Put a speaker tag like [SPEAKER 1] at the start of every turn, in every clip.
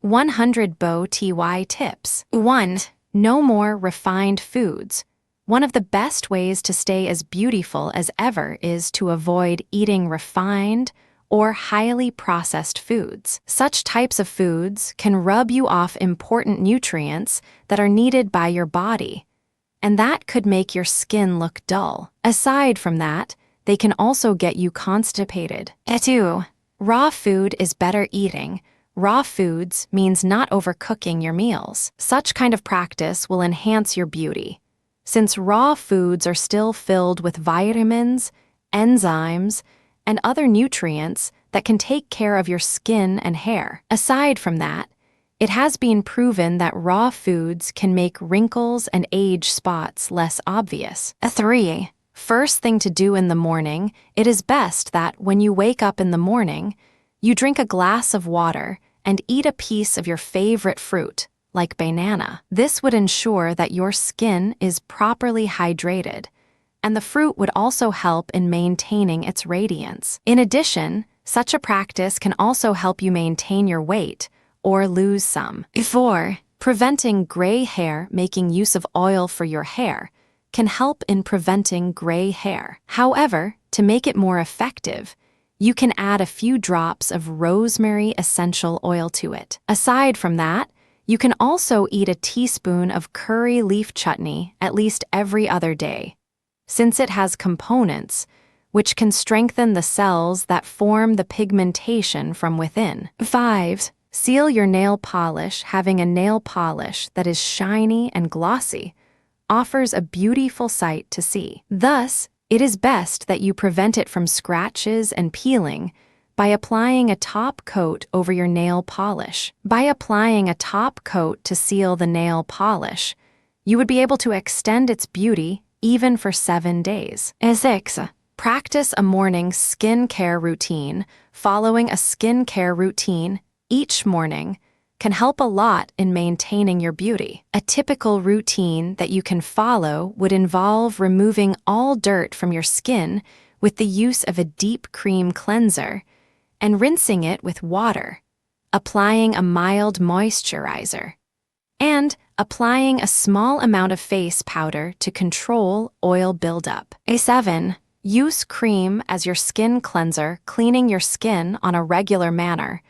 [SPEAKER 1] 100 Bo TY tips. 1. No more refined foods. One of the best ways to stay as beautiful as ever is to avoid eating refined or highly processed foods. Such types of foods can rub you off important nutrients that are needed by your body, and that could make your skin look dull. Aside from that, they can also get you constipated. 2. Raw food is better eating. Raw foods means not overcooking your meals. Such kind of practice will enhance your beauty, since raw foods are still filled with vitamins, enzymes, and other nutrients that can take care of your skin and hair. Aside from that, it has been proven that raw foods can make wrinkles and age spots less obvious. 3. First thing to do in the morning, it is best that when you wake up in the morning, you drink a glass of water and eat a piece of your favorite fruit, like banana. This would ensure that your skin is properly hydrated, and the fruit would also help in maintaining its radiance. In addition, such a practice can also help you maintain your weight or lose some. 4. Preventing gray hair. Making use of oil for your hair can help in preventing gray hair. However, to make it more effective, you can add a few drops of rosemary essential oil to it. Aside from that, you can also eat a teaspoon of curry leaf chutney at least every other day, since it has components which can strengthen the cells that form the pigmentation from within. 5. Seal your nail polish. Having a nail polish that is shiny and glossy offers a beautiful sight to see. Thus, it is best that you prevent it from scratches and peeling by applying a top coat over your nail polish. By applying a top coat to seal the nail polish, you would be able to extend its beauty even for 7 days. 6. Practice a morning skincare routine. Following a skincare routine each morning can help a lot in maintaining your beauty. A typical routine that you can follow would involve removing all dirt from your skin with the use of a deep cream cleanser and rinsing it with water, applying a mild moisturizer, and applying a small amount of face powder to control oil buildup. 7. Use cream as your skin cleanser. Cleaning your skin on a regular manner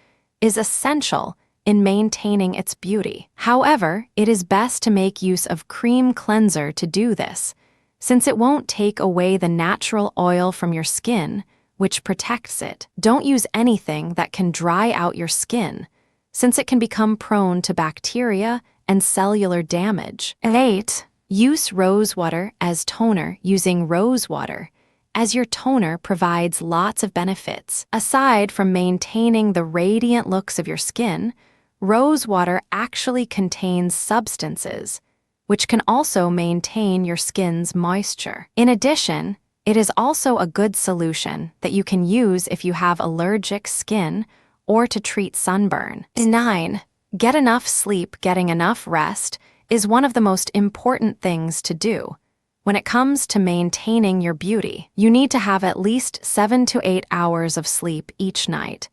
[SPEAKER 1] is essential in maintaining its beauty. However, it is best to make use of cream cleanser to do this, since it won't take away the natural oil from your skin, which protects it. Don't use anything that can dry out your skin, since it can become prone to bacteria and cellular damage. 8. Use rose water as toner. Using rose water as your toner provides lots of benefits. Aside from maintaining the radiant looks of your skin, rose water actually contains substances which can also maintain your skin's moisture. In addition, it is also a good solution that you can use if you have allergic skin or to treat sunburn. 9. Get enough sleep. Getting enough rest is one of the most important things to do. When it comes to maintaining your beauty, you need to have at least 7 to 8 hours of sleep each night.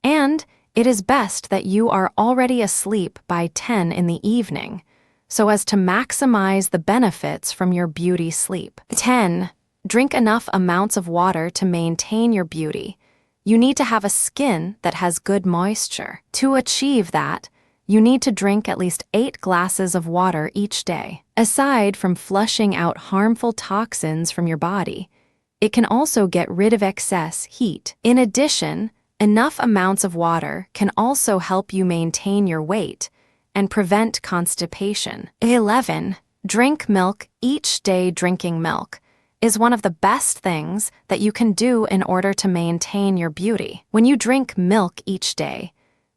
[SPEAKER 1] And it is best that you are already asleep by 10 in the evening, so as to maximize the benefits from your beauty sleep. 10. Drink enough amounts of water to maintain your beauty. You need to have a skin that has good moisture. To achieve that, you need to drink at least 8 glasses of water each day. Aside from flushing out harmful toxins from your body, it can also get rid of excess heat. In addition, enough amounts of water can also help you maintain your weight and prevent constipation. 11. Drink milk each day. Drinking milk is one of the best things that you can do in order to maintain your beauty. When you drink milk each day,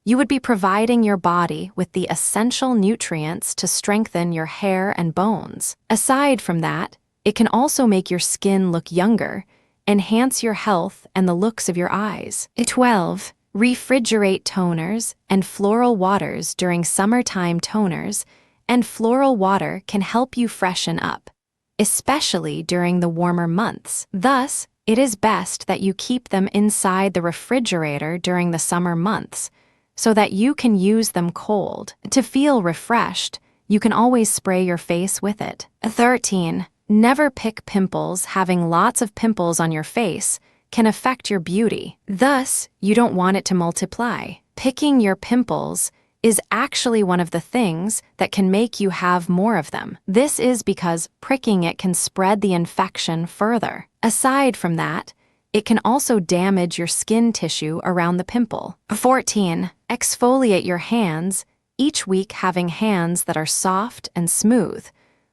[SPEAKER 1] you would be providing your body with the essential nutrients to strengthen your hair and bones. Aside from that, it can also make your skin look younger, enhance your health and the looks of your eyes. 12. Refrigerate toners and floral waters. During summertime, toners and floral water can help you freshen up, especially during the warmer months. Thus, it is best that you keep them inside the refrigerator during the summer months, so that you can use them cold. To feel refreshed, you can always spray your face with it. 13. Never pick pimples. Having lots of pimples on your face can affect your beauty. Thus, you don't want it to multiply. Picking your pimples is actually one of the things that can make you have more of them. This is because pricking it can spread the infection further. Aside from that, it can also damage your skin tissue around the pimple. 14. Exfoliate your hands. Each week, having hands that are soft and smooth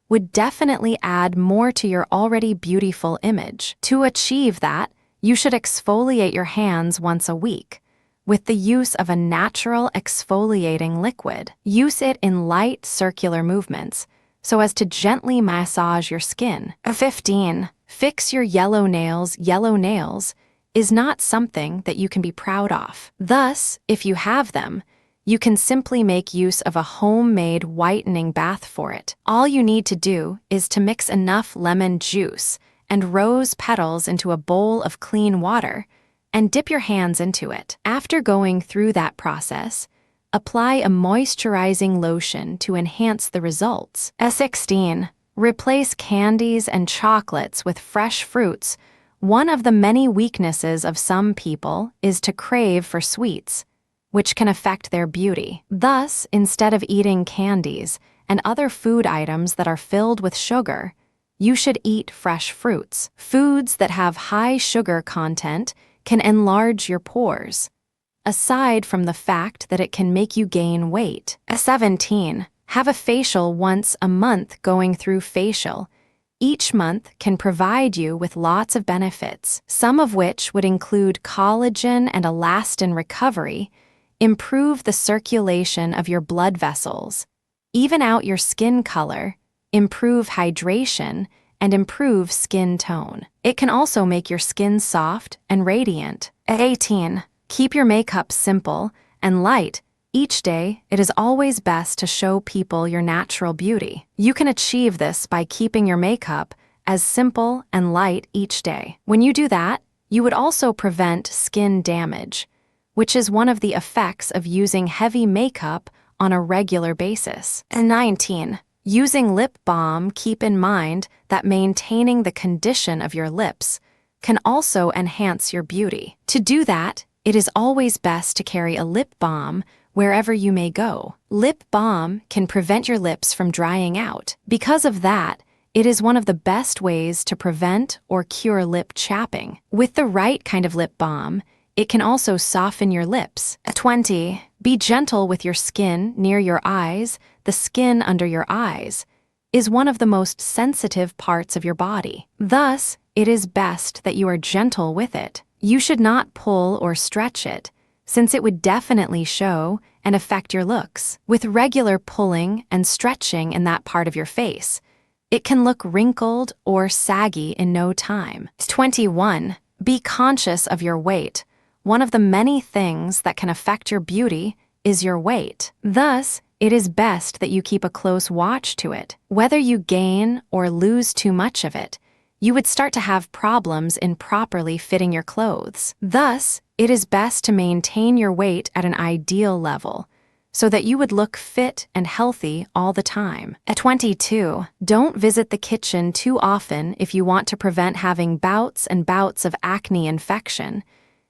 [SPEAKER 1] would definitely add more to your already beautiful image. To achieve that, you should exfoliate your hands once a week with the use of a natural exfoliating liquid. Use it in light circular movements so as to gently massage your skin. 15. Fix your yellow nails. Yellow nails is not something that you can be proud of. Thus, if you have them, you can simply make use of a homemade whitening bath for it. All you need to do is to mix enough lemon juice and rose petals into a bowl of clean water and dip your hands into it. After going through that process, apply a moisturizing lotion to enhance the results. 16. Replace candies and chocolates with fresh fruits. One of the many weaknesses of some people is to crave for sweets, which can affect their beauty. Thus, instead of eating candies and other food items that are filled with sugar, you should eat fresh fruits. Foods that have high sugar content can enlarge your pores, aside from the fact that it can make you gain weight. 17. Have a facial once a month. Going through facial each month can provide you with lots of benefits, some of which would include collagen and elastin recovery, improve the circulation of your blood vessels, even out your skin color, improve hydration, and improve skin tone. It can also make your skin soft and radiant. 18. Keep your makeup simple and light. Each day, it is always best to show people your natural beauty. You can achieve this by keeping your makeup as simple and light each day. When you do that, you would also prevent skin damage, which is one of the effects of using heavy makeup on a regular basis. 19. Using lip balm. Keep in mind that maintaining the condition of your lips can also enhance your beauty. To do that, it is always best to carry a lip balm wherever you may go. Lip balm can prevent your lips from drying out. Because of that, it is one of the best ways to prevent or cure lip chapping. With the right kind of lip balm, it can also soften your lips. 20. Be gentle with your skin near your eyes. The skin under your eyes is one of the most sensitive parts of your body. Thus, it is best that you are gentle with it. You should not pull or stretch it, since it would definitely show and affect your looks. With regular pulling and stretching in that part of your face, it can look wrinkled or saggy in no time. 21. Be conscious of your weight. One of the many things that can affect your beauty is your weight. Thus, it is best that you keep a close watch to it. Whether you gain or lose too much of it, you would start to have problems in properly fitting your clothes. Thus, it is best to maintain your weight at an ideal level so that you would look fit and healthy all the time. 22. Don't visit the kitchen too often if you want to prevent having bouts and bouts of acne infection.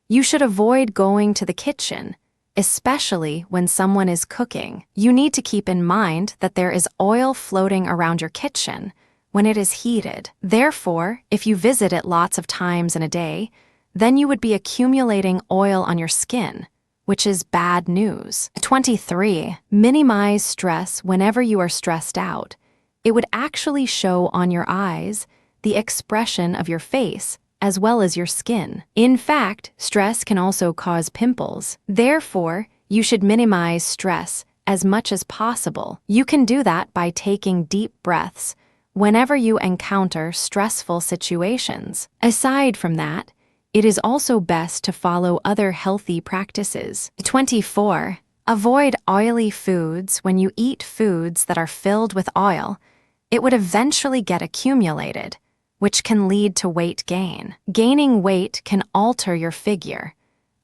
[SPEAKER 1] You should avoid going to the kitchen, especially when someone is cooking. You need to keep in mind that there is oil floating around your kitchen when it is heated. Therefore, if you visit it lots of times in a day, then you would be accumulating oil on your skin, which is bad news. 23. Minimize stress. Whenever you are stressed out, it would actually show on your eyes, the expression of your face, as well as your skin. In fact, stress can also cause pimples. Therefore, you should minimize stress as much as possible. You can do that by taking deep breaths whenever you encounter stressful situations. Aside from that, it is also best to follow other healthy practices. 24. Avoid oily foods. When you eat foods that are filled with oil, it would eventually get accumulated, which can lead to weight gain. Gaining weight can alter your figure,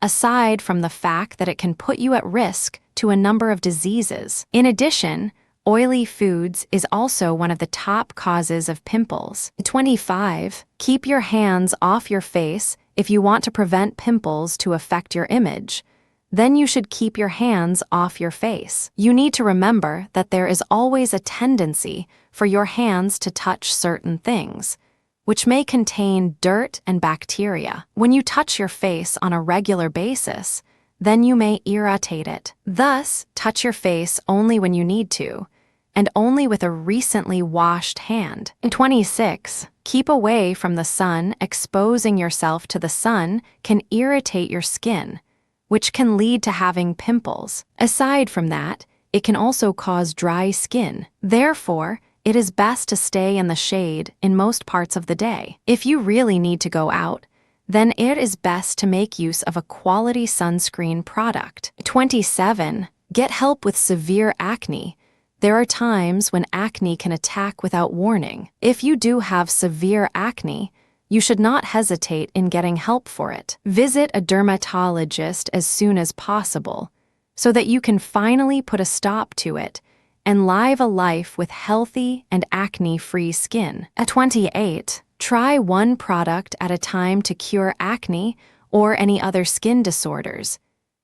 [SPEAKER 1] aside from the fact that it can put you at risk to a number of diseases. In addition, oily foods is also one of the top causes of pimples. 25. Keep your hands off your face if you want to prevent pimples to affect your image. Then you should keep your hands off your face. You need to remember that there is always a tendency for your hands to touch certain things, which may contain dirt and bacteria. When you touch your face on a regular basis, then you may irritate it. Thus, touch your face only when you need to, and only with a recently washed hand. 26. Keep away from the sun. Exposing yourself to the sun can irritate your skin, which can lead to having pimples. Aside from that, it can also cause dry skin. Therefore, it is best to stay in the shade in most parts of the day. If you really need to go out, then it is best to make use of a quality sunscreen product. 27. Get help with severe acne. There are times when acne can attack without warning. If you do have severe acne, you should not hesitate in getting help for it. Visit a dermatologist as soon as possible so that you can finally put a stop to it and live a life with healthy and acne-free skin. At 28, try one product at a time to cure acne or any other skin disorders.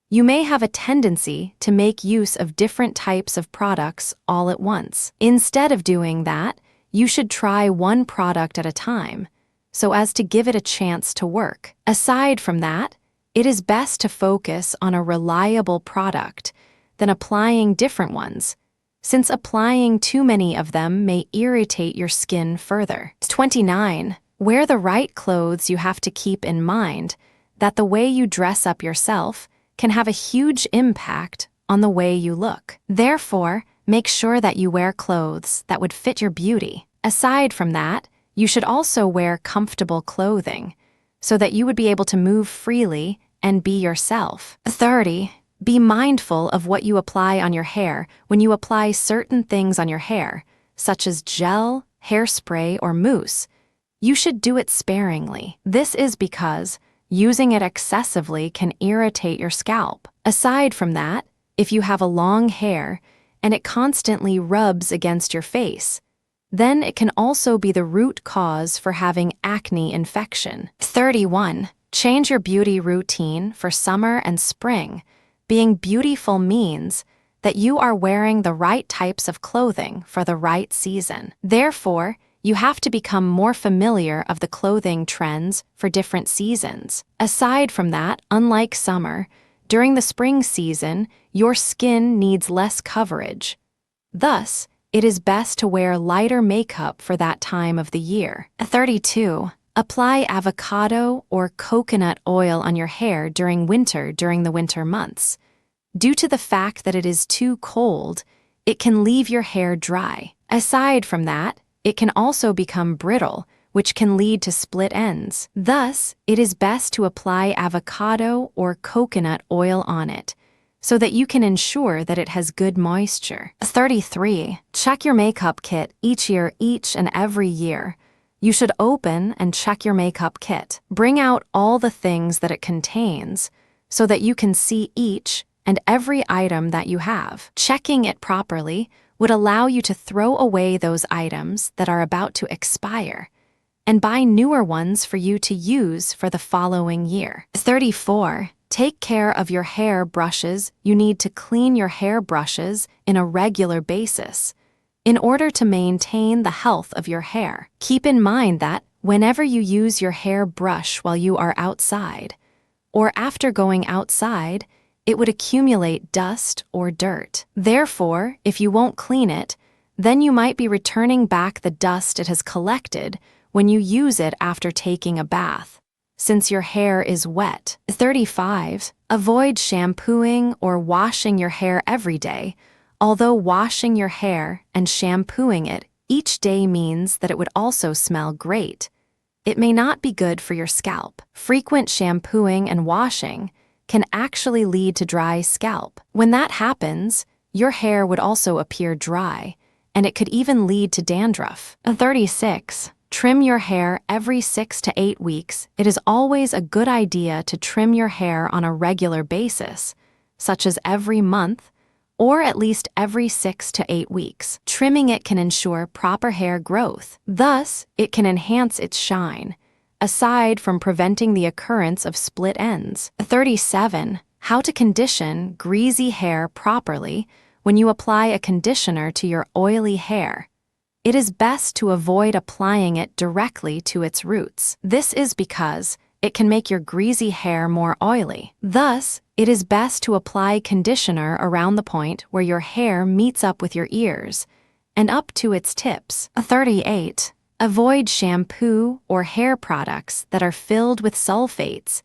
[SPEAKER 1] You may have a tendency to make use of different types of products all at once. Instead of doing that, you should try one product at a time, so as to give it a chance to work. Aside from that, it is best to focus on a reliable product than applying different ones, since applying too many of them may irritate your skin further. 29. Wear the right clothes. You have to keep in mind that the way you dress up yourself can have a huge impact on the way you look. Therefore, make sure that you wear clothes that would fit your beauty. Aside from that, you should also wear comfortable clothing so that you would be able to move freely and be yourself. 30. Be mindful of what you apply on your hair. When you apply certain things on your hair, such as gel, hairspray, or mousse, you should do it sparingly. This is because using it excessively can irritate your scalp. Aside from that, if you have a long hair and it constantly rubs against your face, then it can also be the root cause for having acne infection. 31. Change your beauty routine for summer and spring. Being beautiful means that you are wearing the right types of clothing for the right season. Therefore, you have to become more familiar of the clothing trends for different seasons. Aside from that, unlike summer, during the spring season, your skin needs less coverage. Thus, it is best to wear lighter makeup for that time of the year. 32. Apply avocado or coconut oil on your hair during the winter months. Due to the fact that it is too cold, it can leave your hair dry. Aside from that, it can also become brittle, which can lead to split ends. Thus, it is best to apply avocado or coconut oil on it, so that you can ensure that it has good moisture. 33. Check your makeup kit each and every year. You should open and check your makeup kit. Bring out all the things that it contains, so that you can see each and every item that you have. Checking it properly would allow you to throw away those items that are about to expire and buy newer ones for you to use for the following year. 34. Take care of your hair brushes. You need to clean your hair brushes in a regular basis in order to maintain the health of your hair. Keep in mind that whenever you use your hair brush while you are outside, or after going outside, it would accumulate dust or dirt. Therefore, if you won't clean it, then you might be returning back the dust it has collected when you use it after taking a bath, since your hair is wet. 35. Avoid shampooing or washing your hair every day. Although washing your hair and shampooing it each day means that it would also smell great, it may not be good for your scalp. Frequent shampooing and washing can actually lead to dry scalp. When that happens, your hair would also appear dry, and it could even lead to dandruff. 36. Trim your hair every 6 to 8 weeks. It is always a good idea to trim your hair on a regular basis, such as every month, or at least every 6 to 8 weeks. Trimming it can ensure proper hair growth. Thus, it can enhance its shine, aside from preventing the occurrence of split ends. 37. How to condition greasy hair properly when you apply a conditioner to your oily hair. It is best to avoid applying it directly to its roots. This is because it can make your greasy hair more oily. Thus, it is best to apply conditioner around the point where your hair meets up with your ears and up to its tips. 38. Avoid shampoo or hair products that are filled with sulfates.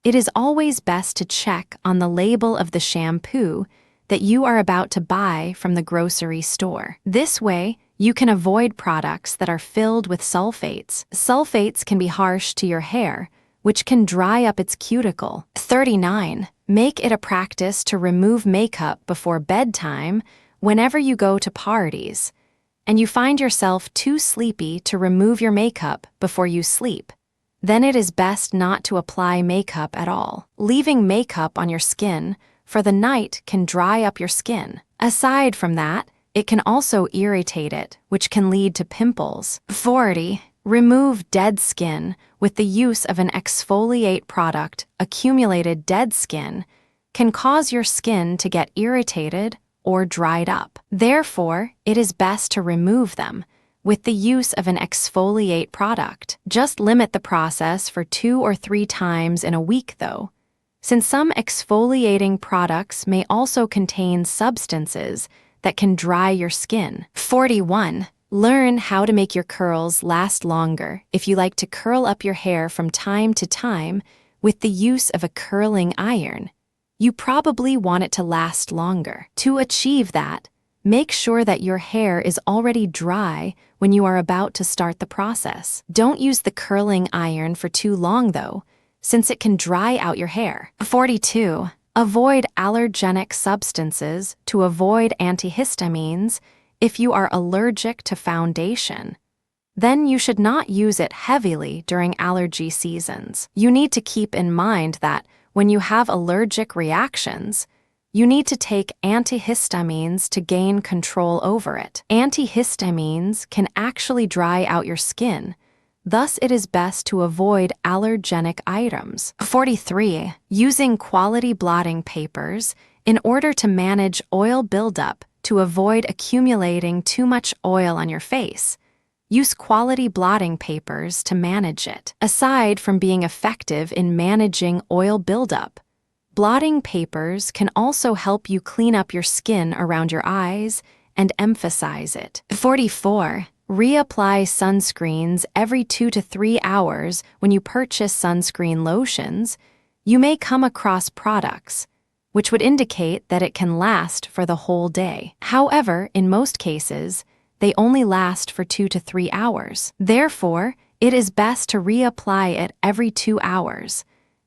[SPEAKER 1] It is always best to check on the label of the shampoo that you are about to buy from the grocery store. This way, you can avoid products that are filled with sulfates. Sulfates can be harsh to your hair, which can dry up its cuticle. 39. Make it a practice to remove makeup before bedtime whenever you go to parties, and you find yourself too sleepy to remove your makeup before you sleep. Then it is best not to apply makeup at all. Leaving makeup on your skin for the night can dry up your skin. Aside from that, it can also irritate it, which can lead to pimples. 40. Remove dead skin with the use of an exfoliate product. Accumulated dead skin can cause your skin to get irritated or dried up. Therefore, it is best to remove them with the use of an exfoliate product. Just limit the process for 2 or 3 times in a week though, since some exfoliating products may also contain substances that can dry your skin. 41. Learn how to make your curls last longer. If you like to curl up your hair from time to time with the use of a curling iron, you probably want it to last longer. To achieve that, make sure that your hair is already dry when you are about to start the process. Don't use the curling iron for too long though, since it can dry out your hair. 42. Avoid allergenic substances to avoid antihistamines if you are allergic to foundation. Then you should not use it heavily during allergy seasons. You need to keep in mind that when you have allergic reactions, you need to take antihistamines to gain control over it. Antihistamines can actually dry out your skin. Thus, it is best to avoid allergenic items. 43. Using quality blotting papers in order to manage oil buildup to avoid accumulating too much oil on your face. Use quality blotting papers to manage it. Aside from being effective in managing oil buildup, blotting papers can also help you clean up your skin around your eyes and emphasize it. 44. Reapply sunscreens every 2 to 3 hours. When you purchase sunscreen lotions, you may come across products which would indicate that it can last for the whole day. However, in most cases, they only last for 2 to 3 hours. Therefore, it is best to reapply it every 2 hours,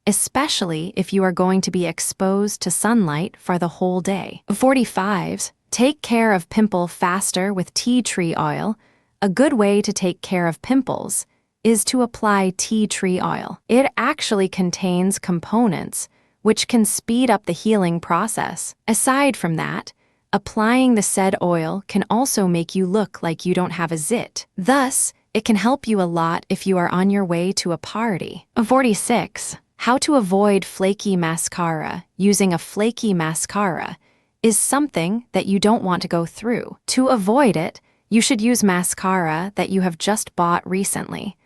[SPEAKER 1] especially if you are going to be exposed to sunlight for the whole day. 45. Take care of pimple faster with tea tree oil. A good way to take care of pimples is to apply tea tree oil. It actually contains components which can speed up the healing process. Aside from that, applying the said oil can also make you look like you don't have a zit. Thus, it can help you a lot if you are on your way to a party. 46. How to avoid flaky mascara. Using a flaky mascara is something that you don't want to go through. To avoid it, you should use mascara that you have just bought recently,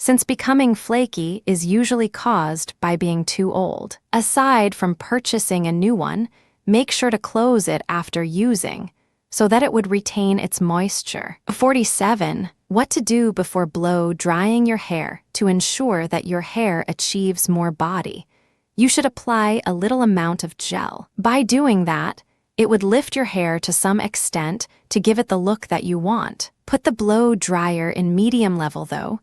[SPEAKER 1] since becoming flaky is usually caused by being too old. Aside from purchasing a new one, make sure to close it after using, so that it would retain its moisture. 47. What to do before blow drying your hair to ensure that your hair achieves more body. You should apply a little amount of gel. By doing that, it would lift your hair to some extent to give it the look that you want. Put the blow dryer in medium level though,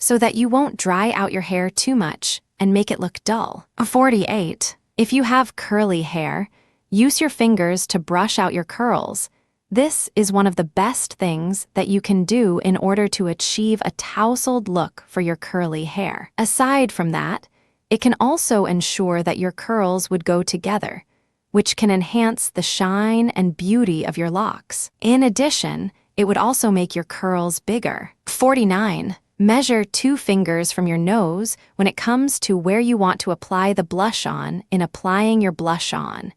[SPEAKER 1] so that you won't dry out your hair too much and make it look dull. 48. If you have curly hair, use your fingers to brush out your curls. This is one of the best things that you can do in order to achieve a tousled look for your curly hair. Aside from that, it can also ensure that your curls would go together, which can enhance the shine and beauty of your locks. In addition, it would also make your curls bigger. 49. Measure 2 fingers from your nose when it comes to where you want to apply the blush on in applying your blush on.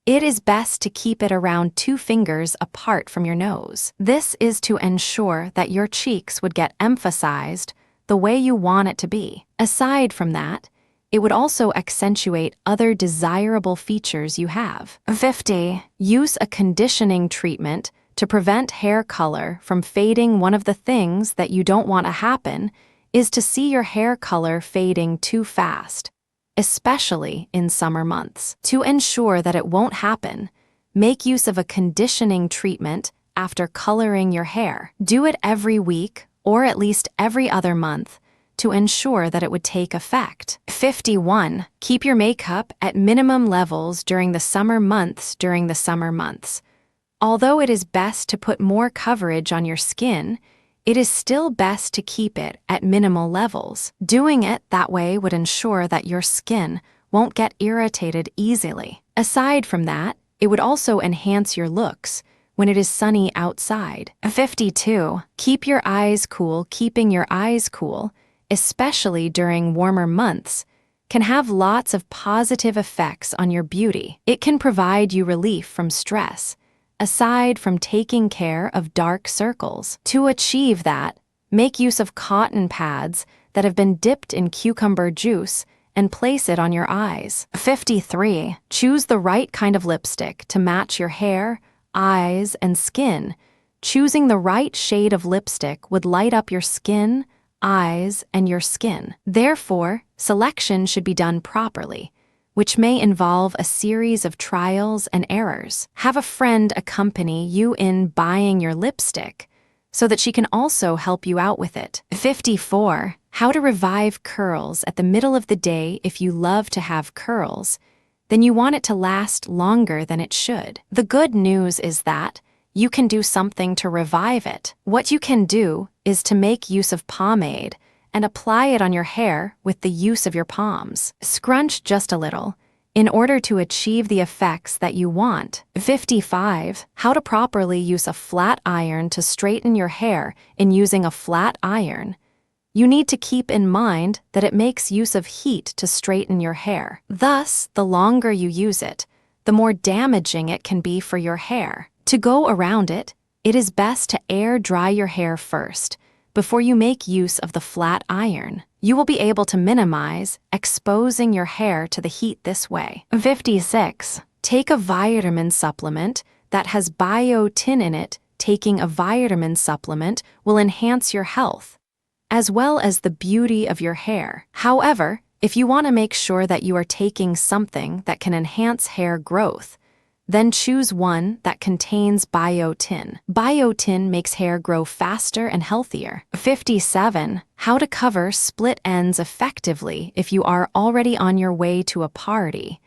[SPEAKER 1] It is best to keep it around 2 fingers apart from your nose. This is to ensure that your cheeks would get emphasized the way you want it to be. Aside from that, it would also accentuate other desirable features you have. 50. Use a conditioning treatment to prevent hair color from fading. One of the things that you don't want to happen is to see your hair color fading too fast, especially in summer months. To ensure that it won't happen, make use of a conditioning treatment after coloring your hair. Do it every week or at least every other month to ensure that it would take effect. 51. Keep your makeup at minimum levels during the summer months. Although it is best to put more coverage on your skin, it is still best to keep it at minimal levels. Doing it that way would ensure that your skin won't get irritated easily. Aside from that, it would also enhance your looks when it is sunny outside. 52. Keep your eyes cool. Keeping your eyes cool, especially during warmer months, can have lots of positive effects on your beauty. It can provide you relief from stress, aside from taking care of dark circles. To achieve that, make use of cotton pads that have been dipped in cucumber juice and place it on your eyes. 53. Choose the right kind of lipstick to match your hair, eyes, and skin. Choosing the right shade of lipstick would light up your skin, eyes, and your skin. Therefore, selection should be done properly, which may involve a series of trials and errors. Have a friend accompany you in buying your lipstick so that she can also help you out with it. 54. How to revive curls at the middle of the day. If you love to have curls, then you want it to last longer than it should. The good news is that you can do something to revive it. What you can do is to make use of pomade and apply it on your hair with the use of your palms. Scrunch just a little in order to achieve the effects that you want. 55. How to properly use a flat iron to straighten your hair. In using a flat iron, you need to keep in mind that it makes use of heat to straighten your hair. Thus, the longer you use it, the more damaging it can be for your hair. To go around it, it is best to air dry your hair first before you make use of the flat iron. You will be able to minimize exposing your hair to the heat this way. 56. Take a vitamin supplement that has biotin in it. Taking a vitamin supplement will enhance your health, as well as the beauty of your hair. However, if you want to make sure that you are taking something that can enhance hair growth, then choose one that contains biotin. Biotin makes hair grow faster and healthier. 57. How to cover split ends effectively. If you are already on your way to a party,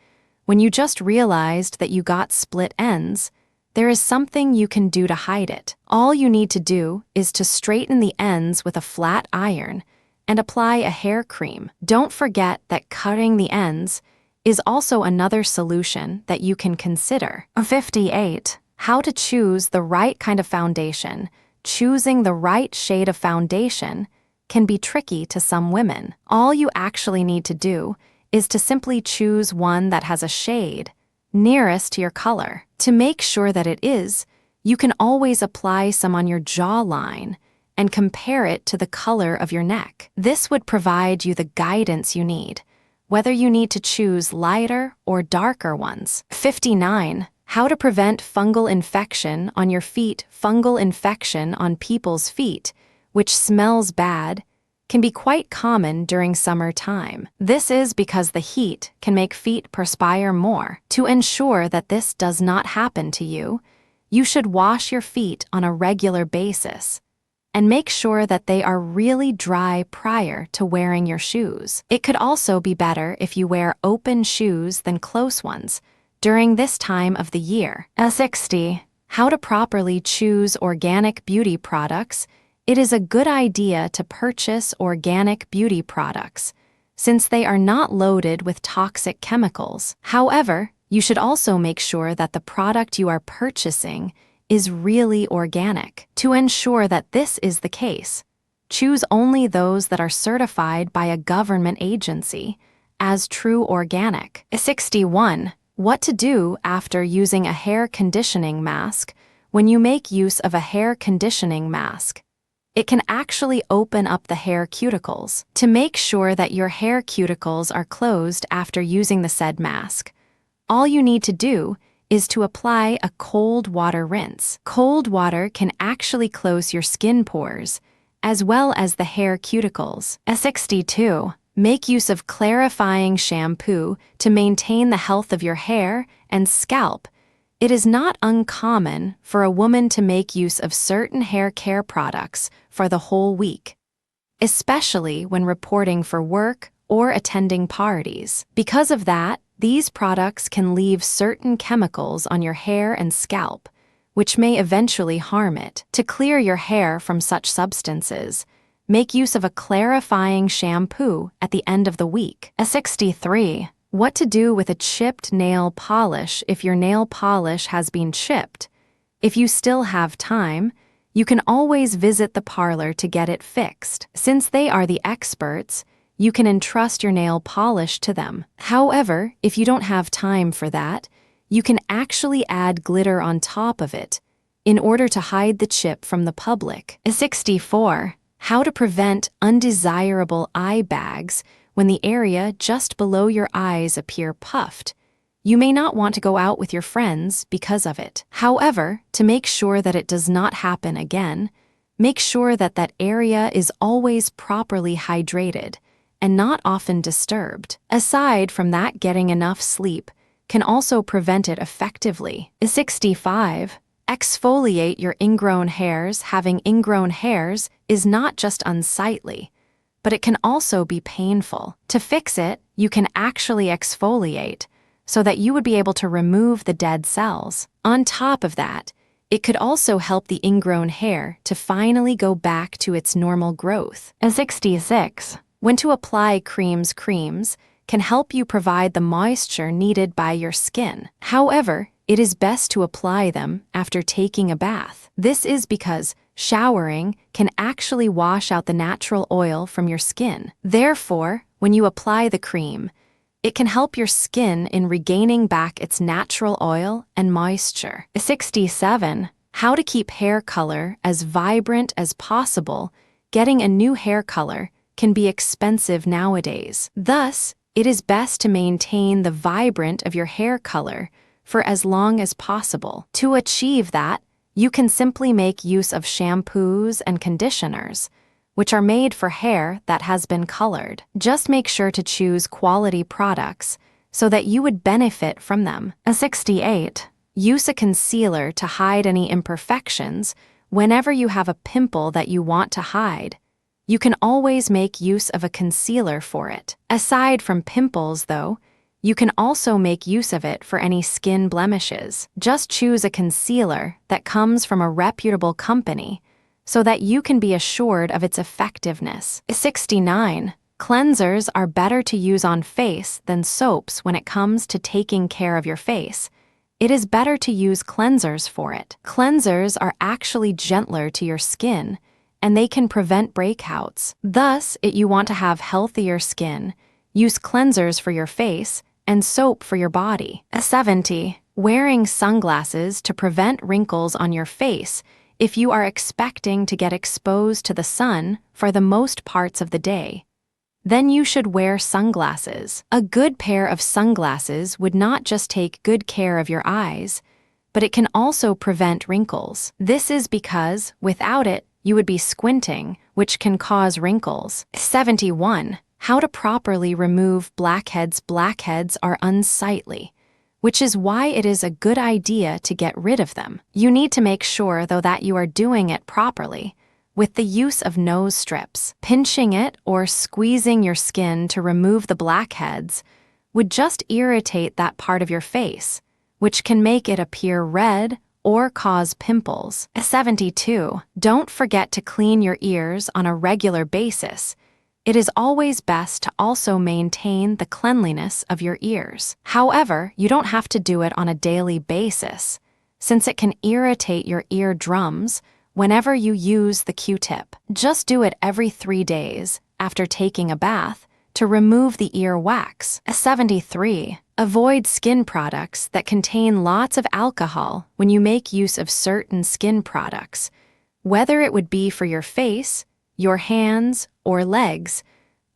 [SPEAKER 1] when you just realized that you got split ends, there is something you can do to hide it. All you need to do is to straighten the ends with a flat iron and apply a hair cream. Don't forget that cutting the ends is also another solution that you can consider. 58. How to choose the right kind of foundation. Choosing the right shade of foundation can be tricky to some women. All you actually need to do is to simply choose one that has a shade nearest to your color. To make sure that it is, you can always apply some on your jawline and compare it to the color of your neck. This would provide you the guidance you need, whether you need to choose lighter or darker ones. 59. How to prevent fungal infection on your feet. Fungal infection on people's feet, which smells bad, can be quite common during summertime. This is because the heat can make feet perspire more. To ensure that this does not happen to you, you should wash your feet on a regular basis and make sure that they are really dry prior to wearing your shoes. It could also be better if you wear open shoes than close ones during this time of the year. 60. How to properly choose organic beauty products. It is a good idea to purchase organic beauty products, since they are not loaded with toxic chemicals. However, you should also make sure that the product you are purchasing is really organic. To ensure that this is the case, choose only those that are certified by a government agency as true organic. 61. What to do after using a hair conditioning mask. When you make use of a hair conditioning mask, it can actually open up the hair cuticles. To make sure that your hair cuticles are closed after using the said mask, all you need to do is to apply a cold water rinse. Cold water can actually close your skin pores, as well as the hair cuticles. 62. Make use of clarifying shampoo to maintain the health of your hair and scalp. It is not uncommon for a woman to make use of certain hair care products for the whole week, especially when reporting for work or attending parties. Because of that, these products can leave certain chemicals on your hair and scalp, which may eventually harm it. To clear your hair from such substances, make use of a clarifying shampoo at the end of the week. 63. What to do with a chipped nail polish if your nail polish has been chipped. If you still have time, you can always visit the parlor to get it fixed. Since they are the experts, you can entrust your nail polish to them. However, if you don't have time for that, you can actually add glitter on top of it in order to hide the chip from the public. 64. How to prevent undesirable eye bags when the area just below your eyes appear puffed. You may not want to go out with your friends because of it. However, to make sure that it does not happen again, make sure that that area is always properly hydrated and not often disturbed. Aside from that, getting enough sleep can also prevent it effectively. 65. Exfoliate your ingrown hairs. Having ingrown hairs is not just unsightly, but it can also be painful. To fix it, you can actually exfoliate so that you would be able to remove the dead cells. On top of that, it could also help the ingrown hair to finally go back to its normal growth. 66. When to apply creams. Creams can help you provide the moisture needed by your skin. However, it is best to apply them after taking a bath. This is because showering can actually wash out the natural oil from your skin. Therefore, when you apply the cream, it can help your skin in regaining back its natural oil and moisture. 67. How to keep hair color as vibrant as possible. Getting a new hair color can be expensive nowadays. Thus, it is best to maintain the vibrant of your hair color for as long as possible. To achieve that, you can simply make use of shampoos and conditioners, which are made for hair that has been colored. Just make sure to choose quality products so that you would benefit from them. 68. Use a concealer to hide any imperfections. Whenever you have a pimple that you want to hide, you can always make use of a concealer for it. Aside from pimples, though, you can also make use of it for any skin blemishes. Just choose a concealer that comes from a reputable company so that you can be assured of its effectiveness. 69. Cleansers are better to use on face than soaps when it comes to taking care of your face. It is better to use cleansers for it. Cleansers are actually gentler to your skin, and they can prevent breakouts. Thus, if you want to have healthier skin, use cleansers for your face and soap for your body. 70. Wearing sunglasses to prevent wrinkles on your face. If you are expecting to get exposed to the sun for the most parts of the day, then you should wear sunglasses. A good pair of sunglasses would not just take good care of your eyes, but it can also prevent wrinkles. This is because, without it, you would be squinting, which can cause wrinkles. 71. How to properly remove blackheads. Blackheads are unsightly, which is why it is a good idea to get rid of them. You need to make sure, though, that you are doing it properly, with the use of nose strips. Pinching it or squeezing your skin to remove the blackheads would just irritate that part of your face, which can make it appear red or cause pimples. 72. Don't forget to clean your ears on a regular basis. It is always best to also maintain the cleanliness of your ears. However, you don't have to do it on a daily basis, since it can irritate your eardrums whenever you use the Q-tip. Just do it every 3 days after taking a bath to remove the ear wax. 73. Avoid skin products that contain lots of alcohol when you make use of certain skin products, whether it would be for your face, your hands, or legs.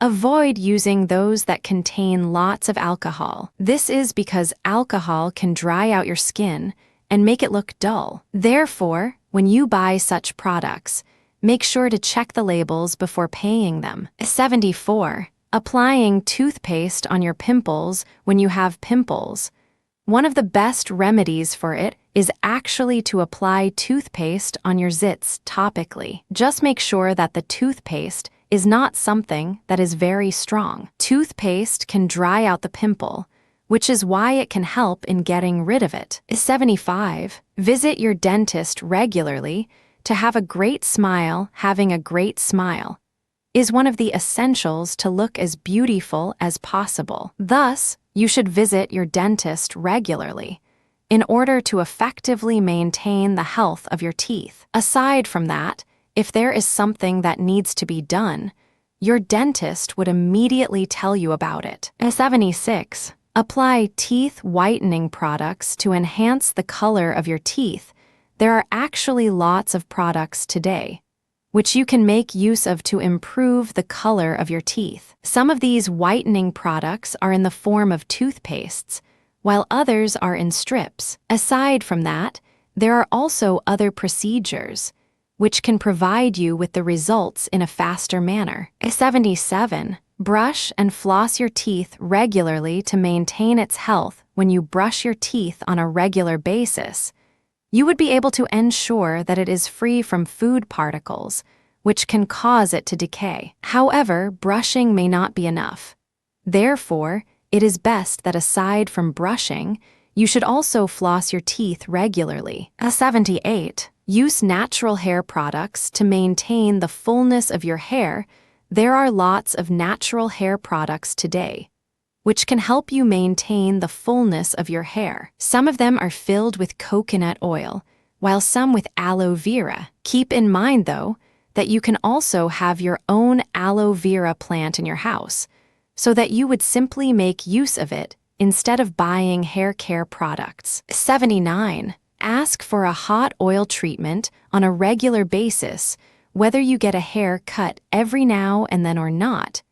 [SPEAKER 1] Avoid using those that contain lots of alcohol. This is because alcohol can dry out your skin and make it look dull. Therefore, when you buy such products, make sure to check the labels before paying them. 74. Applying toothpaste on your pimples when you have pimples. One of the best remedies for it is actually to apply toothpaste on your zits topically. Just make sure that the toothpaste is not something that is very strong. Toothpaste can dry out the pimple, which is why it can help in getting rid of it. 75. Visit your dentist regularly to have a great smile. Having a great smile is one of the essentials to look as beautiful as possible. Thus, you should visit your dentist regularly in order to effectively maintain the health of your teeth. Aside from that, if there is something that needs to be done, your dentist would immediately tell you about it. 76. Apply teeth whitening products to enhance the color of your teeth. There are actually lots of products today which you can make use of to improve the color of your teeth. Some of these whitening products are in the form of toothpastes, while others are in strips. Aside from that, there are also other procedures which can provide you with the results in a faster manner. 77. Brush and floss your teeth regularly to maintain its health. When you brush your teeth on a regular basis, you would be able to ensure that it is free from food particles, which can cause it to decay. However, brushing may not be enough. Therefore, it is best that aside from brushing, you should also floss your teeth regularly. 78. Use natural hair products to maintain the fullness of your hair. There are lots of natural hair products today which can help you maintain the fullness of your hair. Some of them are filled with coconut oil, while some with aloe vera. Keep in mind, though, that you can also have your own aloe vera plant in your house, so that you would simply make use of it instead of buying hair care products. 79. Ask for a hot oil treatment on a regular basis, whether you get a hair cut every now and then or not.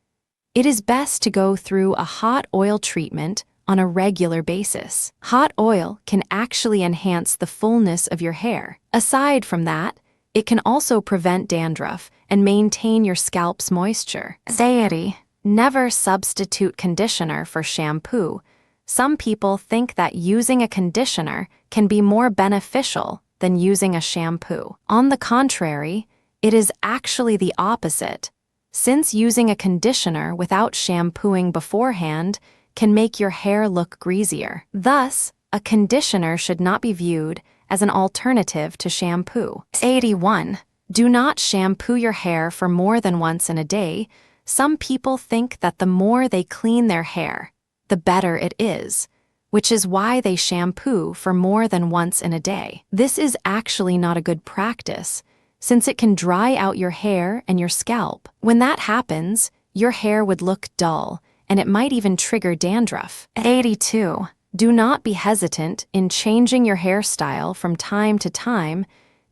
[SPEAKER 1] It is best to go through a hot oil treatment on a regular basis. Hot oil can actually enhance the fullness of your hair. Aside from that, it can also prevent dandruff and maintain your scalp's moisture. 80. Never substitute conditioner for shampoo. Some people think that using a conditioner can be more beneficial than using a shampoo. On the contrary, it is actually the opposite, since using a conditioner without shampooing beforehand can make your hair look greasier. Thus, a conditioner should not be viewed as an alternative to shampoo. 81. Do not shampoo your hair for more than once in a day. Some people think that the more they clean their hair, the better it is, which is why they shampoo for more than once in a day. This is actually not a good practice, since it can dry out your hair and your scalp. When that happens, your hair would look dull, and it might even trigger dandruff. 82. Do not be hesitant in changing your hairstyle from time to time.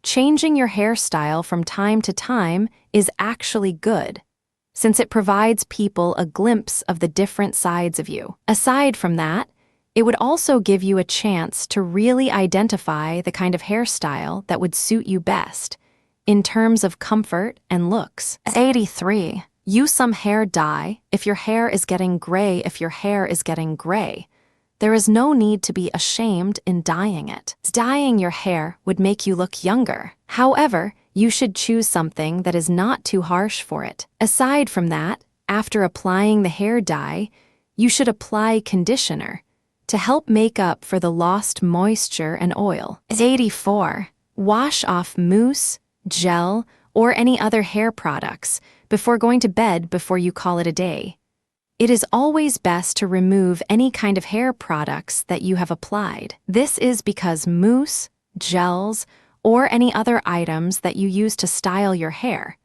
[SPEAKER 1] Changing your hairstyle from time to time is actually good, since it provides people a glimpse of the different sides of you. Aside from that, it would also give you a chance to really identify the kind of hairstyle that would suit you best in terms of comfort and looks. 83. Use some hair dye if your hair is getting gray. If your hair is getting gray, there is no need to be ashamed in dyeing it. Dyeing your hair would make you look younger. However, you should choose something that is not too harsh for it. Aside from that, after applying the hair dye, you should apply conditioner to help make up for the lost moisture and oil. 84. Wash off mousse, gel, or any other hair products before going to bed before you call it a day. It is always best to remove any kind of hair products that you have applied. This is because mousse, gels, or any other items that you use to style your hair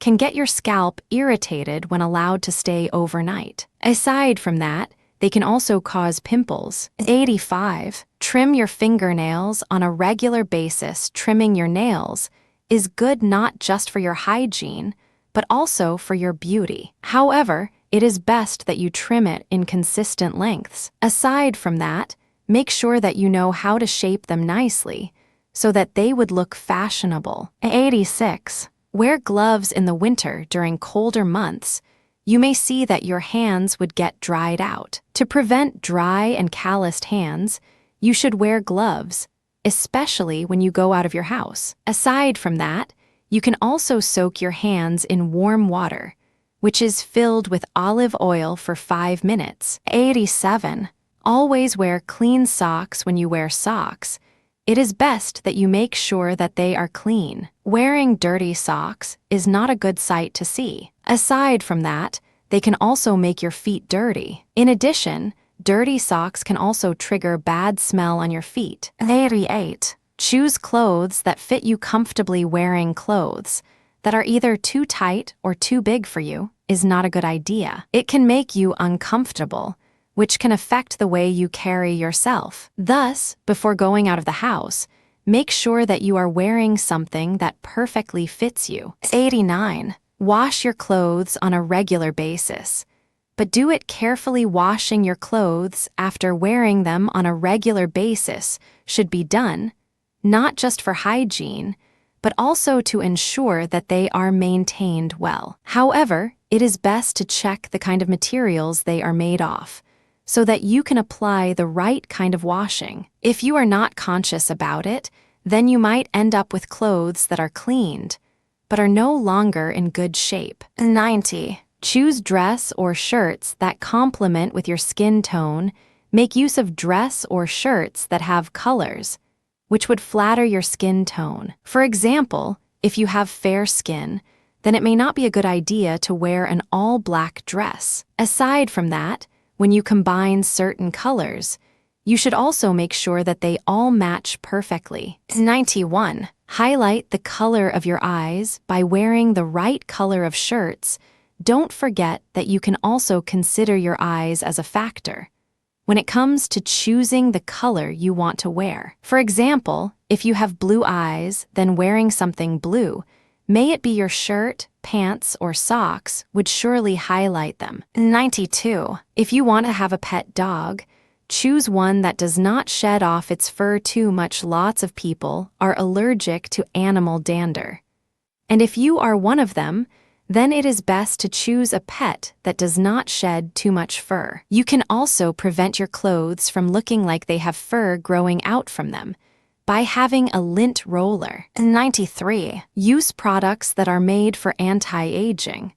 [SPEAKER 1] can get your scalp irritated when allowed to stay overnight. Aside from that, they can also cause pimples. 85. Trim your fingernails on a regular basis. Trimming your nails is good not just for your hygiene, but also for your beauty. However, it is best that you trim it in consistent lengths. Aside from that, make sure that you know how to shape them nicely so that they would look fashionable. 86. Wear gloves in the winter during colder months. You may see that your hands would get dried out. To prevent dry and calloused hands, you should wear gloves, especially when you go out of your house. Aside from that, you can also soak your hands in warm water, which is filled with olive oil for 5 minutes. 87. Always wear clean socks when you wear socks. It is best that you make sure that they are clean. Wearing dirty socks is not a good sight to see. Aside from that, they can also make your feet dirty. In addition, dirty socks can also trigger bad smell on your feet. 88. Choose clothes that fit you comfortably. Wearing clothes that are either too tight or too big for you is not a good idea. It can make you uncomfortable, which can affect the way you carry yourself. Thus, before going out of the house, make sure that you are wearing something that perfectly fits you. 89. Wash your clothes on a regular basis, but do it carefully. Washing your clothes after wearing them on a regular basis should be done, not just for hygiene, but also to ensure that they are maintained well. However, it is best to check the kind of materials they are made of, so that you can apply the right kind of washing. If you are not conscious about it, then you might end up with clothes that are cleaned, but are no longer in good shape. 90. Choose dress or shirts that complement with your skin tone. Make use of dress or shirts that have colors, which would flatter your skin tone. For example, if you have fair skin, then it may not be a good idea to wear an all-black dress. Aside from that, when you combine certain colors, you should also make sure that they all match perfectly. 91. Highlight the color of your eyes by wearing the right color of shirts. Don't forget that you can also consider your eyes as a factor when it comes to choosing the color you want to wear. For example, if you have blue eyes, then wearing something blue, may it be your shirt, pants, or socks, would surely highlight them. 92. If you want to have a pet dog, choose one that does not shed off its fur too much. Lots of people are allergic to animal dander, and if you are one of them, then it is best to choose a pet that does not shed too much fur. You can also prevent your clothes from looking like they have fur growing out from them by having a lint roller. 93. Use products that are made for anti-aging,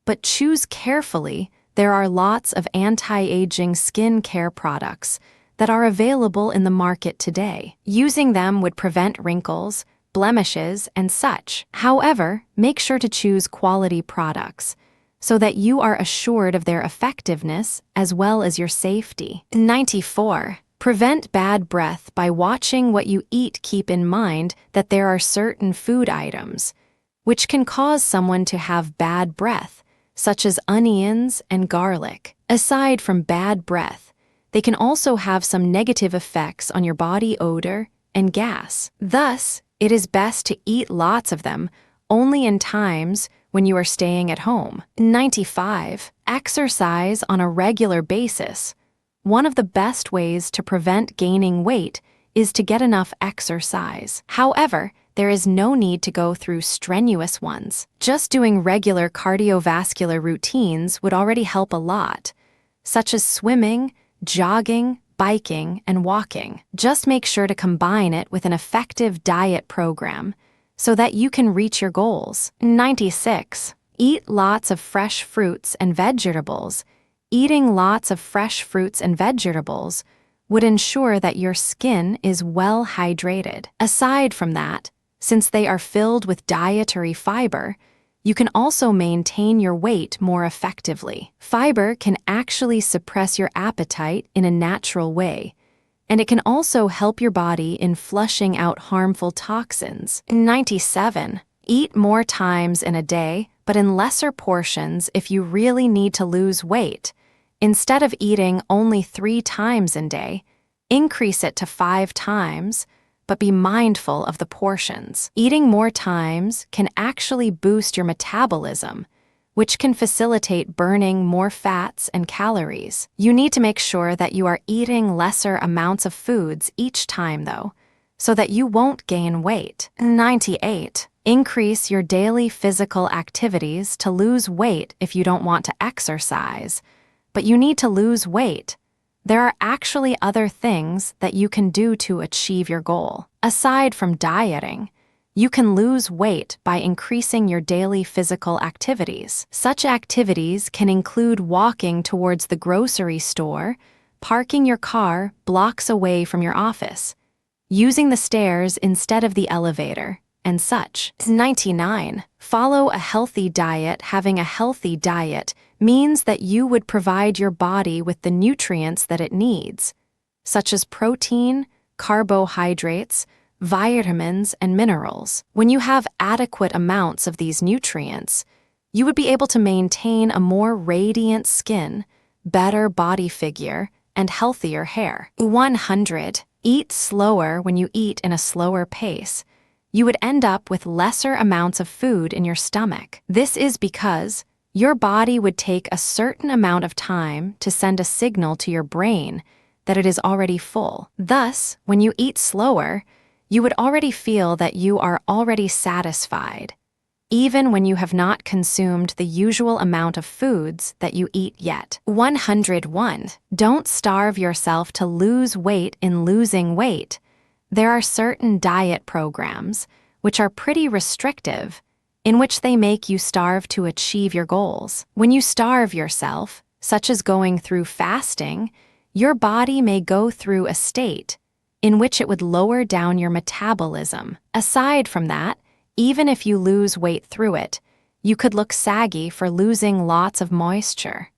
[SPEAKER 1] but choose carefully. There are lots of anti-aging skin care products that are available in the market today. Using them would prevent wrinkles, blemishes, and such. However, make sure to choose quality products so that you are assured of their effectiveness as well as your safety. 94. Prevent bad breath by watching what you eat. Keep in mind that there are certain food items which can cause someone to have bad breath, such as onions and garlic. Aside from bad breath, they can also have some negative effects on your body odor and gas. Thus, it is best to eat lots of them only in times when you are staying at home. 95. Exercise on a regular basis. One of the best ways to prevent gaining weight is to get enough exercise. However, there is no need to go through strenuous ones. Just doing regular cardiovascular routines would already help a lot, such as swimming, jogging, biking, and walking. Just make sure to combine it with an effective diet program so that you can reach your goals. 96. Eat lots of fresh fruits and vegetables. Eating lots of fresh fruits and vegetables would ensure that your skin is well hydrated. Aside from that, since they are filled with dietary fiber, you can also maintain your weight more effectively. Fiber can actually suppress your appetite in a natural way, and it can also help your body in flushing out harmful toxins. 97. Eat more times in a day, but in lesser portions if you really need to lose weight. Instead of eating only 3 times a day, increase it to 5 times, but be mindful of the portions. Eating more times can actually boost your metabolism, which can facilitate burning more fats and calories. You need to make sure that you are eating lesser amounts of foods each time, though, so that you won't gain weight. 98. Increase your daily physical activities to lose weight if you don't want to exercise, but you need to lose weight. There are actually other things that you can do to achieve your goal. Aside from dieting, you can lose weight by increasing your daily physical activities. Such activities can include walking towards the grocery store, parking your car blocks away from your office, using the stairs instead of the elevator, and such. 99. Follow a healthy diet. Having a healthy diet means that you would provide your body with the nutrients that it needs, such as protein, carbohydrates, vitamins, and minerals. When you have adequate amounts of these nutrients, you would be able to maintain a more radiant skin, better body figure, and healthier hair. 100. Eat slower. When you eat in a slower pace, you would end up with lesser amounts of food in your stomach. This is because your body would take a certain amount of time to send a signal to your brain that it is already full. Thus, when you eat slower, you would already feel that you are already satisfied, even when you have not consumed the usual amount of foods that you eat yet. 101. Don't starve yourself to lose weight. In losing weight, there are certain diet programs which are pretty restrictive, in which they make you starve to achieve your goals. When you starve yourself, such as going through fasting, your body may go through a state in which it would lower down your metabolism. Aside from that, even if you lose weight through it, you could look saggy for losing lots of moisture.